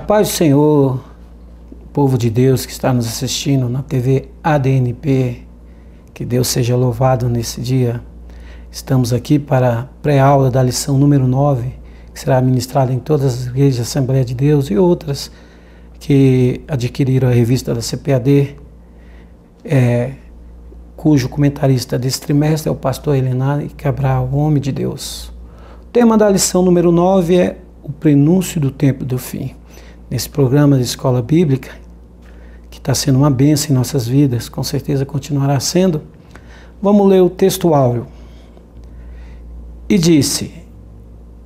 paz do Senhor, povo de Deus que está nos assistindo na TV ADNP, que Deus seja louvado nesse dia. Estamos aqui para a pré-aula da lição número 9, que será ministrada em todas as igrejas da Assembleia de Deus e outras que adquiriram a revista da CPAD, cujo comentarista desse trimestre é o pastor Helenari Cabral, o homem de Deus. O tema da lição número 9 é o prenúncio do tempo do fim. Nesse programa de escola bíblica, que está sendo uma bênção em nossas vidas, com certeza continuará sendo, vamos ler o texto áureo. E disse: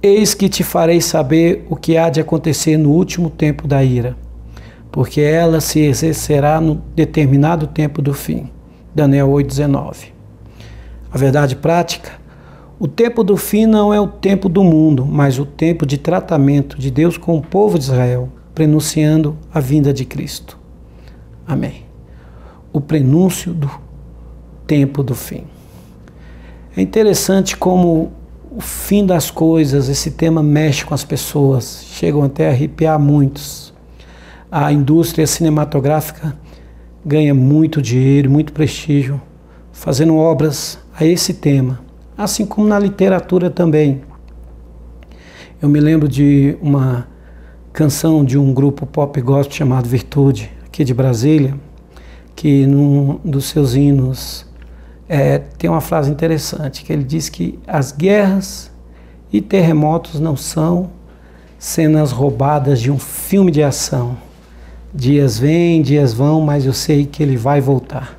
Eis que te farei saber o que há de acontecer no último tempo da ira, porque ela se exercerá no determinado tempo do fim. Daniel 8,19. A verdade prática: o tempo do fim não é o tempo do mundo, mas o tempo de tratamento de Deus com o povo de Israel, prenunciando a vinda de Cristo. Amém. O prenúncio do tempo do fim. É interessante como o fim das coisas, esse tema mexe com as pessoas, chegam até a arrepiar muitos. A indústria cinematográfica ganha muito dinheiro, muito prestígio, fazendo obras a esse tema, assim como na literatura também. Eu me lembro de uma canção de um grupo pop gospel chamado Virtude, aqui de Brasília, que num dos seus hinos tem uma frase interessante, que ele diz que as guerras e terremotos não são cenas roubadas de um filme de ação. Dias vêm, dias vão, mas eu sei que ele vai voltar.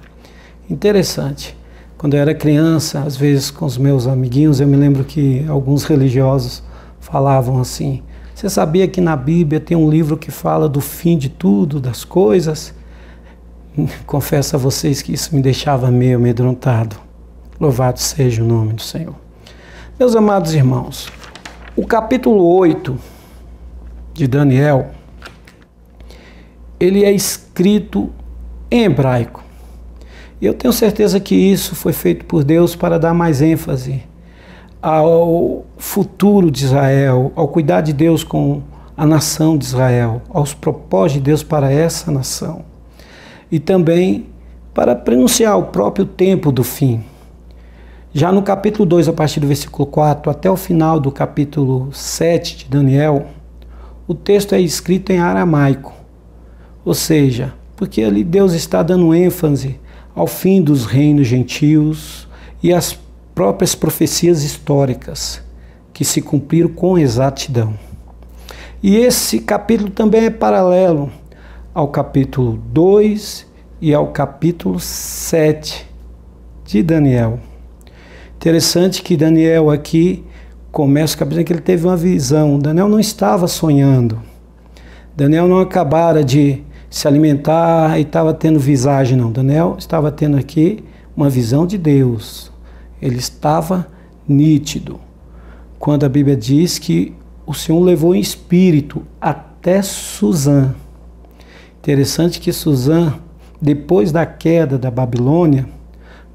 Interessante. Quando eu era criança, às vezes com os meus amiguinhos, eu me lembro que alguns religiosos falavam assim: você sabia que na Bíblia tem um livro que fala do fim de tudo, das coisas? Confesso a vocês que isso me deixava meio amedrontado. Louvado seja o nome do Senhor. Meus amados irmãos, o capítulo 8 de Daniel, ele é escrito em hebraico. E eu tenho certeza que isso foi feito por Deus para dar mais ênfase ao futuro de Israel, ao cuidar de Deus com a nação de Israel, aos propósitos de Deus para essa nação. E também para prenunciar o próprio tempo do fim. Já no capítulo 2, a partir do versículo 4, até o final do capítulo 7 de Daniel, o texto é escrito em aramaico. Ou seja, porque ali Deus está dando ênfase ao fim dos reinos gentios e às próprias profecias históricas que se cumpriram com exatidão. E esse capítulo também é paralelo ao capítulo 2 e ao capítulo 7 de Daniel. Interessante que Daniel aqui começa o capítulo que ele teve uma visão. Daniel não estava sonhando. Daniel não acabara de se alimentar e estava tendo visagem, não. Daniel estava tendo aqui uma visão de Deus. Ele estava nítido. Quando a Bíblia diz que o Senhor levou em espírito até Suzã. Interessante que Suzã, depois da queda da Babilônia,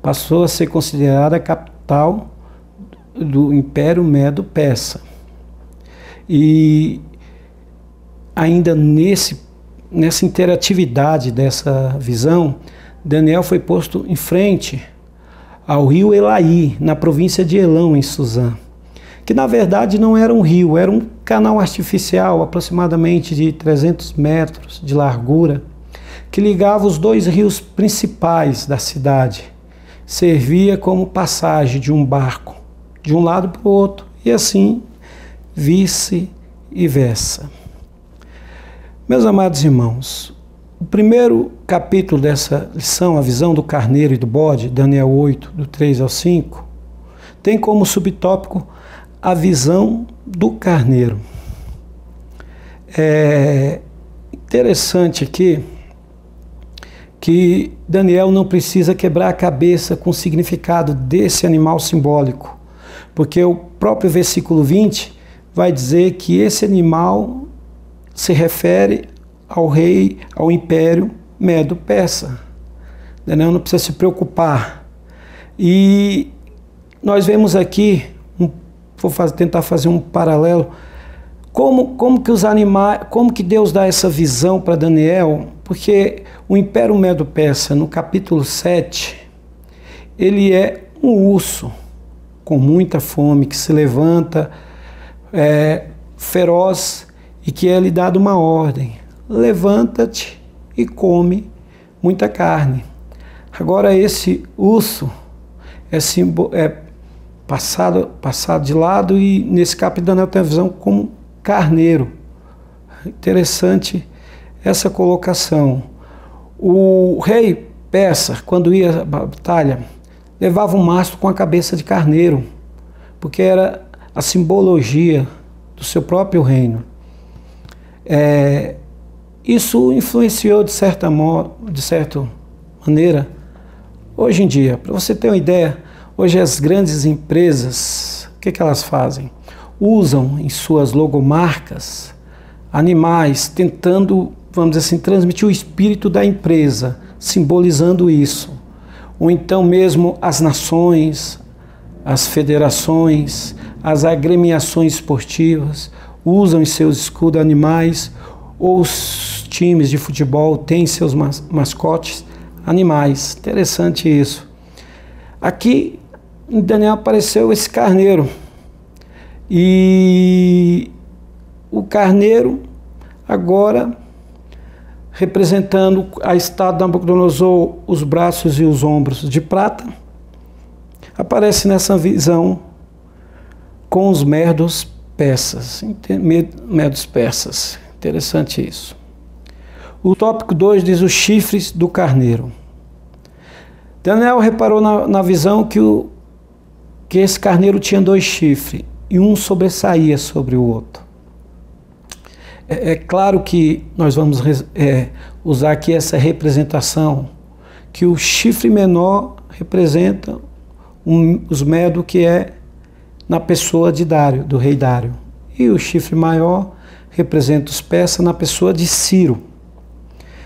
passou a ser considerada a capital do Império Medo-Persa. E ainda nessa interatividade dessa visão, Daniel foi posto em frente ao rio Elaí, na província de Elão, em Suzã, que na verdade não era um rio, era um canal artificial, aproximadamente de 300 metros de largura, que ligava os dois rios principais da cidade. Servia como passagem de um barco, de um lado para o outro, e assim vice-versa. Meus amados irmãos, o primeiro capítulo dessa lição, a visão do carneiro e do bode, Daniel 8, do 3 ao 5, tem como subtópico a visão do carneiro. É interessante aqui que Daniel não precisa quebrar a cabeça com o significado desse animal simbólico, porque o próprio versículo 20 vai dizer que esse animal se refere ao rei, ao império Medo-Persa. Daniel não precisa se preocupar. E nós vemos aqui, vou tentar fazer um paralelo Como que os animais, como que Deus dá essa visão para Daniel? Porque o Império Medo-Persa, no capítulo 7, ele é um urso com muita fome, que se levanta feroz e que é lhe dado uma ordem: levanta-te e come muita carne. Agora esse urso é passado de lado, e nesse capítulo Daniel tem a visão como carneiro. Interessante essa colocação. O rei persa, quando ia à batalha, levava um mastro com a cabeça de carneiro, porque era a simbologia do seu próprio reino. Isso influenciou de certa maneira hoje em dia. Para você ter uma ideia, hoje as grandes empresas, o que elas fazem? Usam em suas logomarcas animais, tentando, vamos dizer assim, transmitir o espírito da empresa, simbolizando isso. Ou então mesmo as nações, as federações, as agremiações esportivas usam em seus escudos animais, ou os times de futebol têm seus mascotes animais. Interessante isso. Aqui em Daniel apareceu esse carneiro. E o carneiro agora representando a estátua de Nabucodonosor, os braços e os ombros de prata, aparece nessa visão com os medos persas. Interessante isso. O tópico 2 diz os chifres do carneiro. Daniel reparou na visão que esse carneiro tinha 2 chifres e um sobressaía sobre o outro. É claro que nós vamos usar aqui essa representação, que o chifre menor representa os medos que é na pessoa de Dário, do rei Dário. E o chifre maior representa os persas na pessoa de Ciro.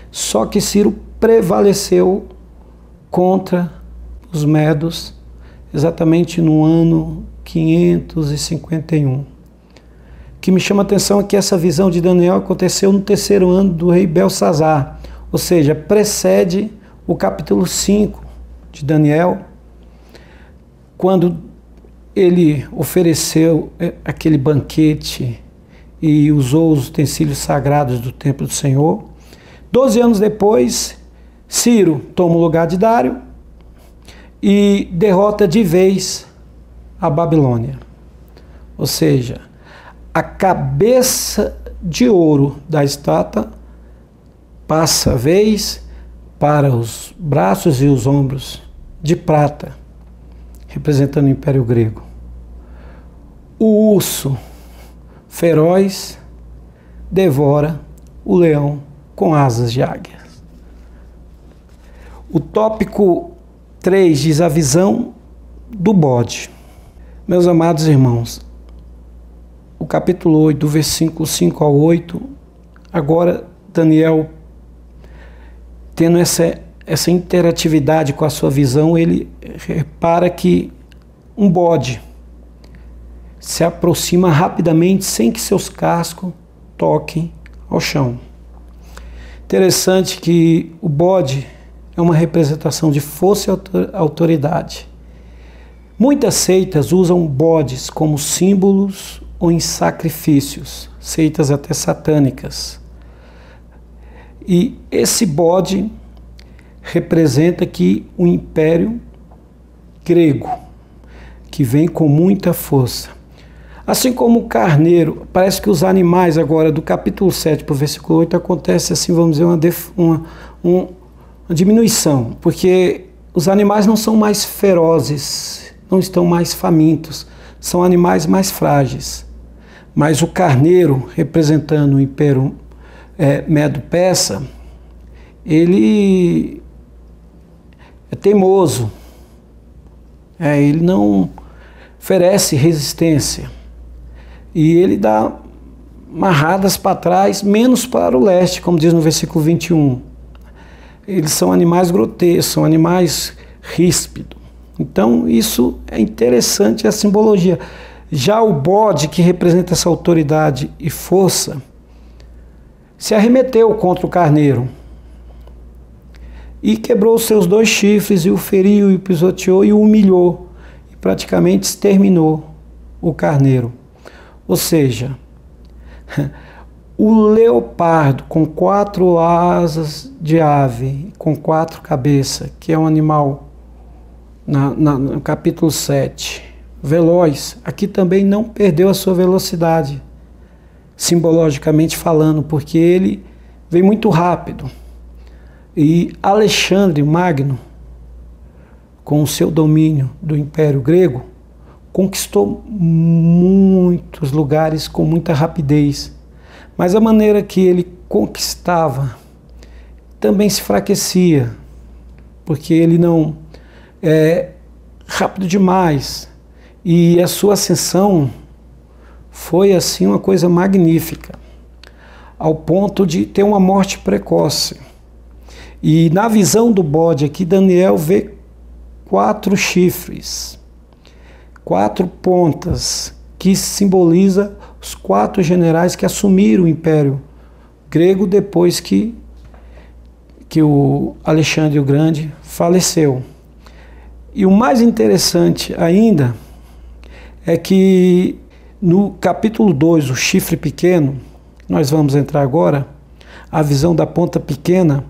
Só que Ciro prevaleceu contra os medos exatamente no ano 551. O que me chama a atenção é que essa visão de Daniel aconteceu no 3º ano do rei Belsazar, ou seja, precede o capítulo 5 de Daniel, quando ele ofereceu aquele banquete e usou os utensílios sagrados do templo do Senhor. 12 anos depois, Ciro toma o lugar de Dário e derrota de vez a Babilônia. Ou seja, a cabeça de ouro da estátua passa a vez para os braços e os ombros de prata, representando o Império Grego. O urso feroz devora o leão com asas de águia. O tópico 3 diz a visão do bode. Meus amados irmãos, o capítulo 8, do versículo 5 ao 8, agora Daniel, tendo essa interatividade com a sua visão, ele repara que um bode se aproxima rapidamente sem que seus cascos toquem ao chão. Interessante que o bode é uma representação de força e autoridade. Muitas seitas usam bodes como símbolos ou em sacrifícios, seitas até satânicas. E esse bode representa aqui o Império Grego, que vem com muita força. Assim como o carneiro, parece que os animais agora, do capítulo 7 para o versículo 8, acontece assim, vamos dizer, uma diminuição, porque os animais não são mais ferozes, não estão mais famintos, são animais mais frágeis. Mas o carneiro, representando o Império Medo-Persa, ele é teimoso, ele não oferece resistência. E ele dá marradas para trás, menos para o leste, como diz no versículo 21. Eles são animais grotescos, são animais ríspidos. Então isso é interessante, a simbologia. Já o bode, que representa essa autoridade e força, se arremeteu contra o carneiro e quebrou os seus 2 chifres e o feriu e o pisoteou e o humilhou e praticamente exterminou o carneiro. Ou seja, o leopardo com 4 asas de ave, com 4 cabeças, que é um animal no capítulo 7, veloz, aqui também não perdeu a sua velocidade, simbologicamente falando, porque ele veio muito rápido. E Alexandre Magno, com o seu domínio do Império Grego, conquistou muitos lugares com muita rapidez. Mas a maneira que ele conquistava também se enfraquecia, porque ele não é rápido demais. E a sua ascensão foi assim uma coisa magnífica, ao ponto de ter uma morte precoce. E na visão do bode aqui, Daniel vê 4 chifres, 4 pontas, que simboliza os 4 generais que assumiram o Império Grego depois que o Alexandre o Grande faleceu. E o mais interessante ainda é que no capítulo 2, o chifre pequeno, nós vamos entrar agora, a visão da ponta pequena.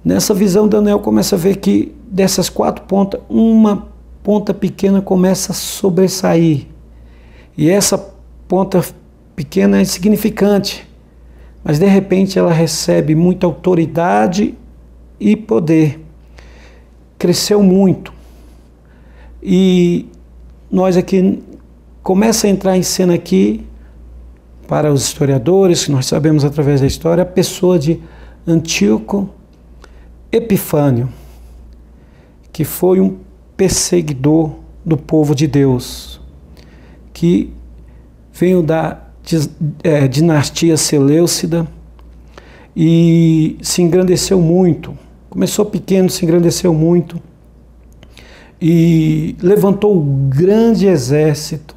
Nessa visão, Daniel começa a ver que dessas 4 pontas, uma ponta pequena começa a sobressair. E essa ponta pequena é insignificante, mas de repente ela recebe muita autoridade e poder. Cresceu muito. E nós aqui começa a entrar em cena aqui, para os historiadores, que nós sabemos através da história, a pessoa de Antíoco Epifânio, que foi um perseguidor do povo de Deus, que veio da dinastia Seleucida e se engrandeceu muito. Começou pequeno, se engrandeceu muito e levantou um grande exército,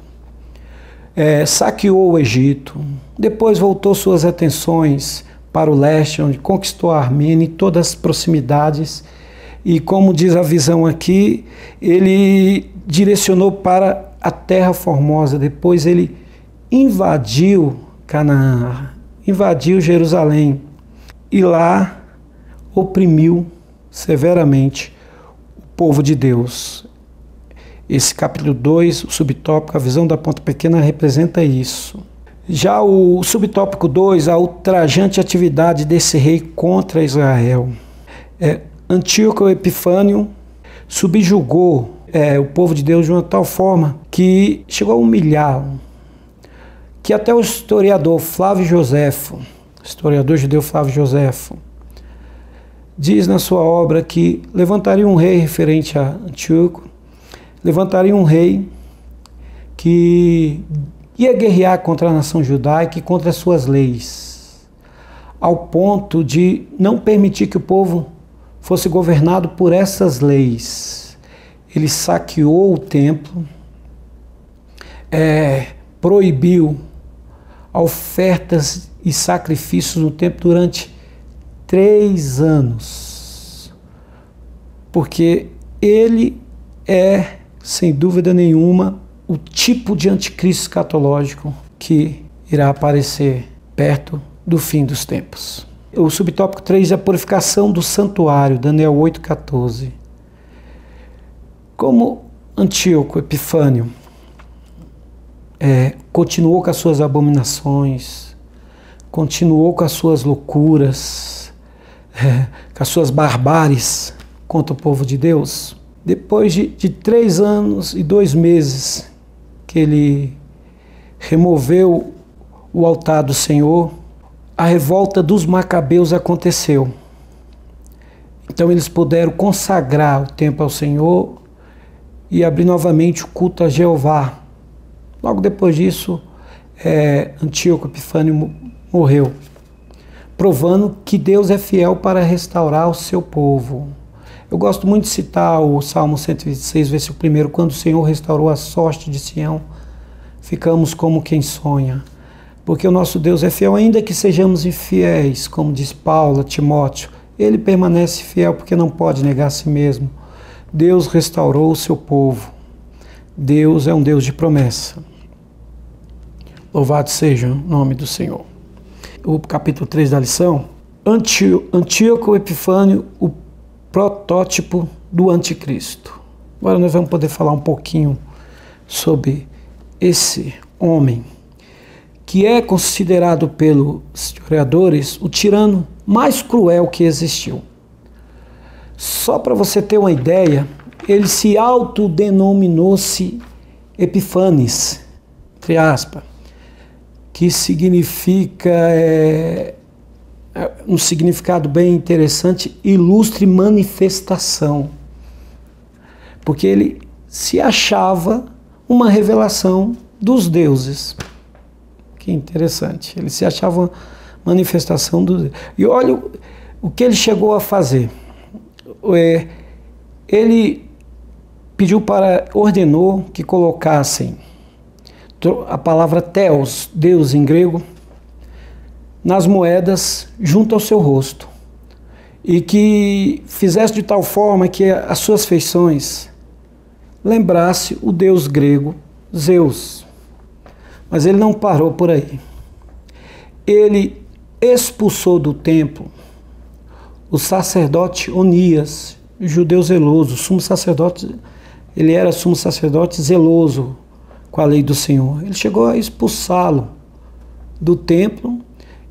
saqueou o Egito, depois voltou suas atenções para o leste, onde conquistou a Armênia e todas as proximidades. E como diz a visão aqui, ele direcionou para a Terra Formosa. Depois ele invadiu Canaã, invadiu Jerusalém e lá oprimiu severamente o povo de Deus. Esse capítulo 2, o subtópico, a visão da ponta pequena, representa isso. Já o subtópico 2, a ultrajante atividade desse rei contra Israel. Antíoco Epifânio subjugou o povo de Deus de uma tal forma que chegou a humilhá-lo, que até o historiador Flávio Joséfo, historiador judeu Flávio Joséfo, diz na sua obra que levantaria um rei referente a Antíoco, levantaria um rei que ia guerrear contra a nação judaica e contra as suas leis, ao ponto de não permitir que o povo fosse governado por essas leis. Ele saqueou o templo, proibiu ofertas e sacrifícios no templo durante 3 anos, porque ele sem dúvida nenhuma, o tipo de anticristo escatológico que irá aparecer perto do fim dos tempos. O subtópico 3 é a purificação do santuário, Daniel 8,14. Como Antíoco Epifânio continuou com as suas abominações, continuou com as suas loucuras, com as suas barbáries contra o povo de Deus, depois de 3 anos e 2 meses que ele removeu o altar do Senhor, a revolta dos macabeus aconteceu. Então eles puderam consagrar o templo ao Senhor e abrir novamente o culto a Jeová. Logo depois disso, Antíoco Epifânio morreu, provando que Deus é fiel para restaurar o seu povo. Eu gosto muito de citar o Salmo 126, versículo 1, quando o Senhor restaurou a sorte de Sião, ficamos como quem sonha. Porque o nosso Deus é fiel, ainda que sejamos infiéis, como diz Paulo a Timóteo, ele permanece fiel porque não pode negar a si mesmo. Deus restaurou o seu povo. Deus é um Deus de promessa. Louvado seja o nome do Senhor. O capítulo 3 da lição, Antíoco Epifânio, o protótipo do anticristo. Agora nós vamos poder falar um pouquinho sobre esse homem, que é considerado pelos historiadores o tirano mais cruel que existiu. Só para você ter uma ideia, ele se autodenominou-se Epifanes, entre aspas, que significa, um significado bem interessante, ilustre manifestação, porque ele se achava uma revelação dos deuses. Que interessante, ele se achava uma manifestação dos deuses. E olha o que ele chegou a fazer. Ele ordenou que colocassem a palavra Theos, Deus em grego, nas moedas junto ao seu rosto, e que fizesse de tal forma que as suas feições lembrasse o deus grego Zeus. Mas ele não parou por aí. Ele expulsou do templo o sacerdote Onias, judeu zeloso, sumo sacerdote. Ele era sumo sacerdote zeloso com a lei do Senhor. Ele chegou a expulsá-lo do templo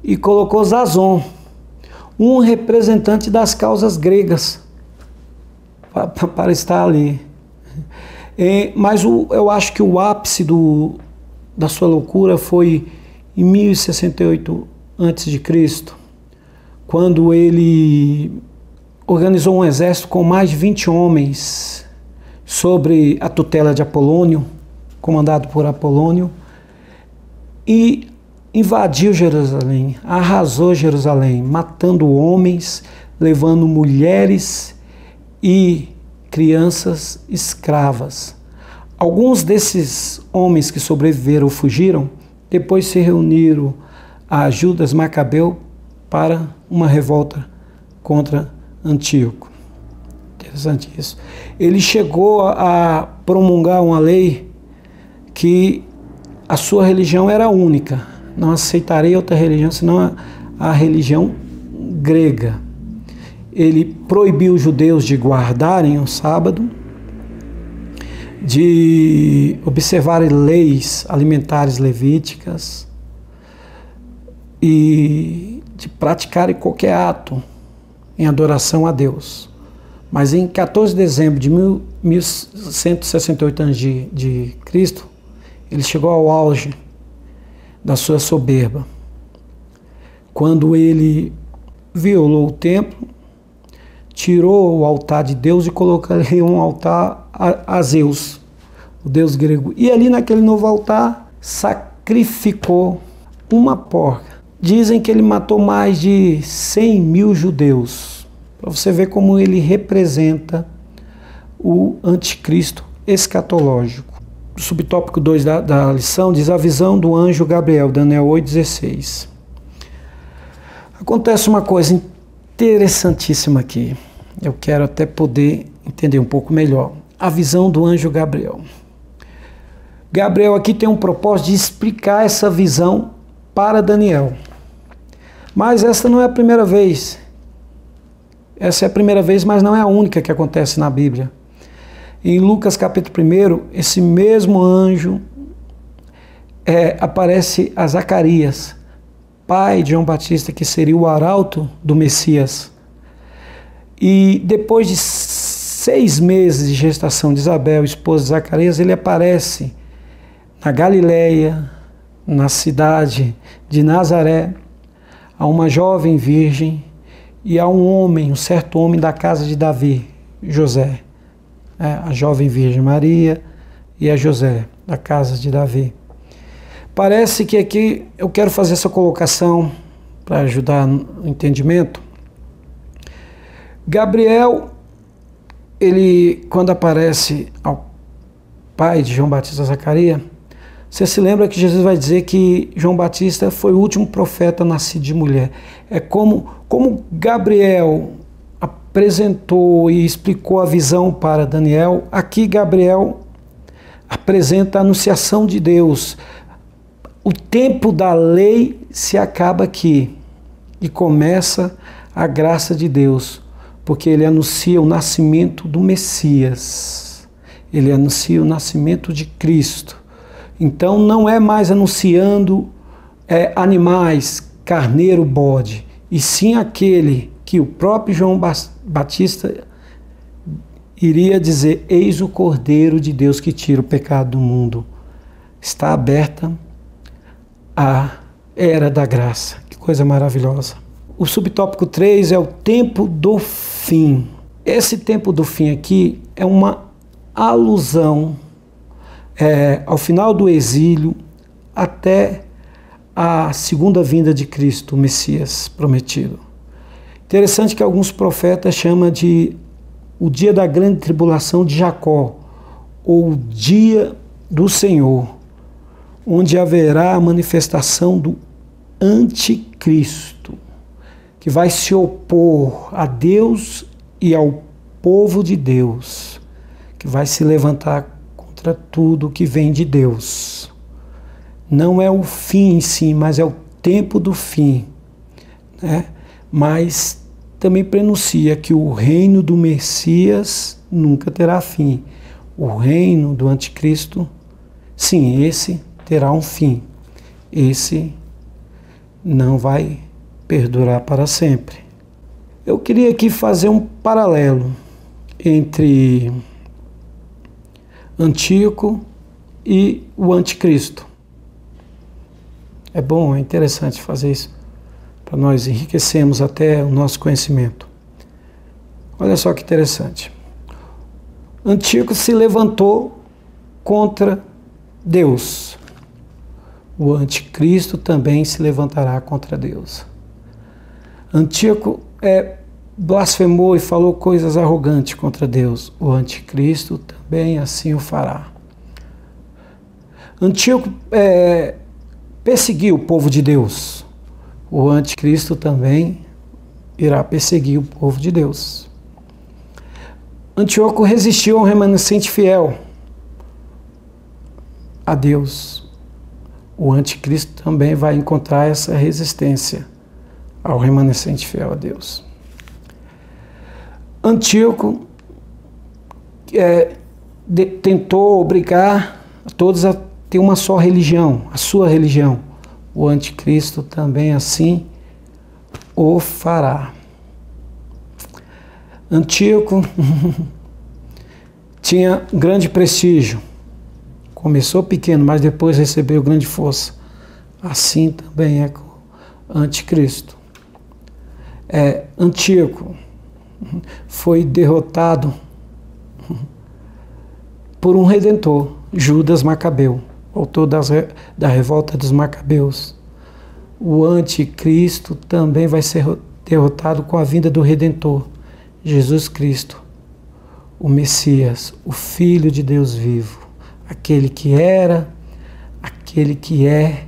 e colocou Zason, um representante das causas gregas, para estar ali. Mas eu acho que o ápice da sua loucura foi em 1068 a.C., quando ele organizou um exército com mais de 20 homens sobre a tutela de Apolônio, comandado por Apolônio, e invadiu Jerusalém, arrasou Jerusalém, matando homens, levando mulheres e crianças escravas. Alguns desses homens que sobreviveram ou fugiram, depois se reuniram a Judas Macabeu para uma revolta contra Antíoco. Interessante isso. Ele chegou a promulgar uma lei que a sua religião era única. Não aceitaria outra religião senão a religião grega. Ele proibiu os judeus de guardarem o sábado, de observarem leis alimentares levíticas e de praticarem qualquer ato em adoração a Deus. Mas em 14 de dezembro de 1168 a.C., ele chegou ao auge da sua soberba, quando ele violou o templo, tirou o altar de Deus e colocou ali um altar a Zeus, o deus grego. E ali naquele novo altar sacrificou uma porca. Dizem que ele matou mais de 100 mil judeus, para você ver como ele representa o anticristo escatológico. O subtópico 2 da lição diz a visão do anjo Gabriel, Daniel 8,16. Acontece uma coisa interessantíssima aqui. Eu quero até poder entender um pouco melhor. A visão do anjo Gabriel. Gabriel aqui tem um propósito de explicar essa visão para Daniel. Mas essa não é a primeira vez. Essa é a primeira vez, mas não é a única que acontece na Bíblia. Em Lucas capítulo 1, esse mesmo anjo aparece a Zacarias, pai de João Batista, que seria o arauto do Messias. E depois de 6 meses de gestação de Isabel, esposa de Zacarias, ele aparece na Galileia, na cidade de Nazaré, a uma jovem virgem e a um certo homem da casa de Davi, José. A jovem Virgem Maria e a José, da casa de Davi. Parece que aqui eu quero fazer essa colocação para ajudar no entendimento. Gabriel, ele, quando aparece ao pai de João Batista Zacarias, Você se lembra que Jesus vai dizer que João Batista foi o último profeta nascido de mulher. É como Gabriel apresentou e explicou a visão para Daniel, aqui Gabriel apresenta a anunciação de Deus. O tempo da lei se acaba aqui e começa a graça de Deus, porque ele anuncia o nascimento do Messias, ele anuncia o nascimento de Cristo. Então não é mais anunciando animais, carneiro, bode, e sim aquele que o próprio João Batista iria dizer: eis o Cordeiro de Deus que tira o pecado do mundo. Está aberta a era da graça. Que coisa maravilhosa. O subtópico 3 é o tempo do fim. Esse tempo do fim aqui é uma alusão ao final do exílio até a segunda vinda de Cristo, o Messias prometido. Interessante que alguns profetas chamam de o dia da grande tribulação de Jacó, ou o dia do Senhor, onde haverá a manifestação do anticristo, que vai se opor a Deus e ao povo de Deus, que vai se levantar contra tudo que vem de Deus. Não é o fim em si, mas é o tempo do fim, né? Mas também prenuncia que o reino do Messias nunca terá fim. O reino do anticristo, sim, esse terá um fim. Esse não vai perdurar para sempre. Eu queria aqui fazer um paralelo entre Antíoco e o anticristo. É bom, é interessante fazer isso, para nós enriquecermos até o nosso conhecimento. Olha só que interessante. Antíoco se levantou contra Deus. O anticristo também se levantará contra Deus. Antíoco blasfemou e falou coisas arrogantes contra Deus. O anticristo também assim o fará. Antíoco perseguiu o povo de Deus. O anticristo também irá perseguir o povo de Deus. Antíoco resistiu ao remanescente fiel a Deus. O anticristo também vai encontrar essa resistência ao remanescente fiel a Deus. Antíoco tentou obrigar a todos a ter uma só religião, a sua religião. O anticristo também assim o fará. Antíoco tinha grande prestígio. Começou pequeno, mas depois recebeu grande força. Assim também é com o anticristo. Antíoco foi derrotado por um redentor, Judas Macabeu, autor da revolta dos Macabeus. O anticristo também vai ser derrotado com a vinda do Redentor, Jesus Cristo, o Messias, o Filho de Deus vivo, aquele que era, aquele que é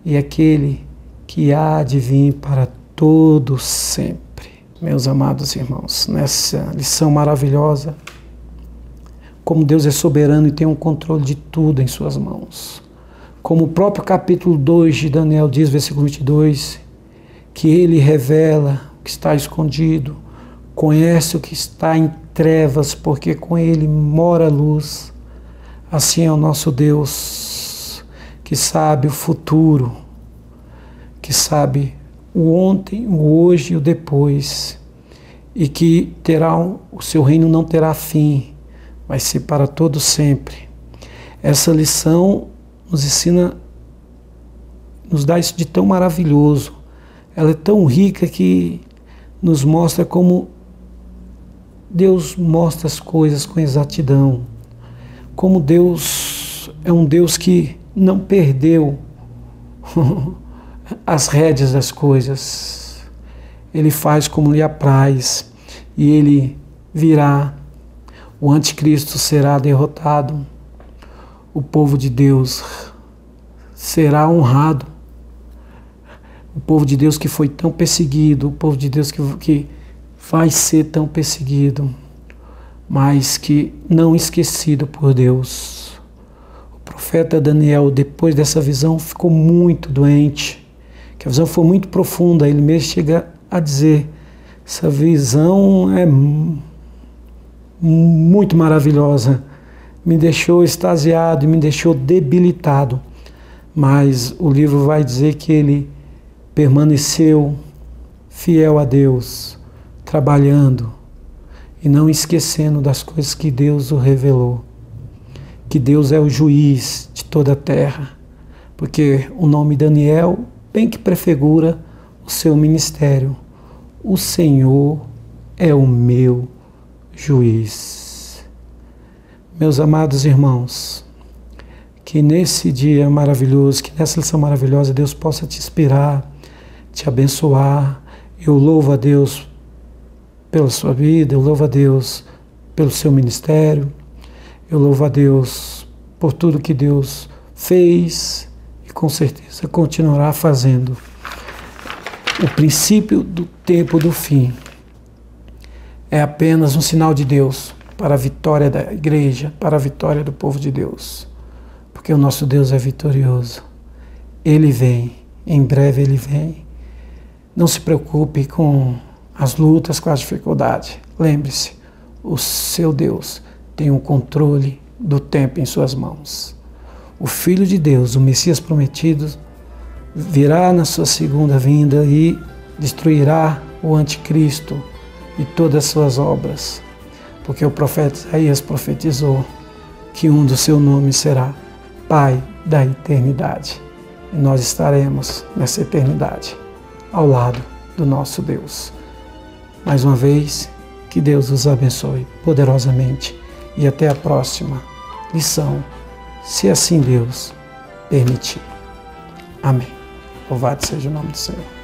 e aquele que há de vir para todo sempre. Meus amados irmãos, nessa lição maravilhosa, como Deus é soberano e tem um controle de tudo em suas mãos. Como o próprio capítulo 2 de Daniel diz, versículo 22, que Ele revela o que está escondido, conhece o que está em trevas, porque com Ele mora a luz. Assim é o nosso Deus, que sabe o futuro, que sabe o ontem, o hoje e o depois, e que o seu reino não terá fim, vai ser para todo sempre. Essa lição nos ensina, nos dá isso de tão maravilhoso. Ela é tão rica que nos mostra como Deus mostra as coisas com exatidão. Como Deus é um Deus que não perdeu as rédeas das coisas. Ele faz como lhe apraz e Ele virá. O anticristo será derrotado. O povo de Deus será honrado. O povo de Deus que foi tão perseguido, o povo de Deus que vai ser tão perseguido, mas que não esquecido por Deus. O profeta Daniel, depois dessa visão, ficou muito doente, que a visão foi muito profunda. Ele mesmo chega a dizer: essa visão é muito maravilhosa, me deixou extasiado e me deixou debilitado. Mas o livro vai dizer que ele permaneceu fiel a Deus, trabalhando e não esquecendo das coisas que Deus o revelou. Que Deus é o juiz de toda a terra, porque o nome Daniel bem que prefigura o seu ministério. O Senhor é o meu juiz. Meus amados irmãos, que nesse dia maravilhoso, que nessa lição maravilhosa, Deus possa te inspirar, te abençoar. Eu louvo a Deus pela sua vida, eu louvo a Deus pelo seu ministério, eu louvo a Deus por tudo que Deus fez e com certeza continuará fazendo. O princípio do tempo do fim é apenas um sinal de Deus para a vitória da igreja, para a vitória do povo de Deus, porque o nosso Deus é vitorioso. Ele vem, em breve Ele vem. Não se preocupe com as lutas, com as dificuldades. Lembre-se, o seu Deus tem o controle do tempo em suas mãos. O Filho de Deus, o Messias prometido, virá na sua segunda vinda e destruirá o anticristo e todas as suas obras, porque o profeta Isaías profetizou que um dos seus nomes será Pai da Eternidade. E nós estaremos nessa eternidade ao lado do nosso Deus. Mais uma vez, que Deus os abençoe poderosamente e até a próxima lição, se assim Deus permitir. Amém. Louvado seja o nome do Senhor.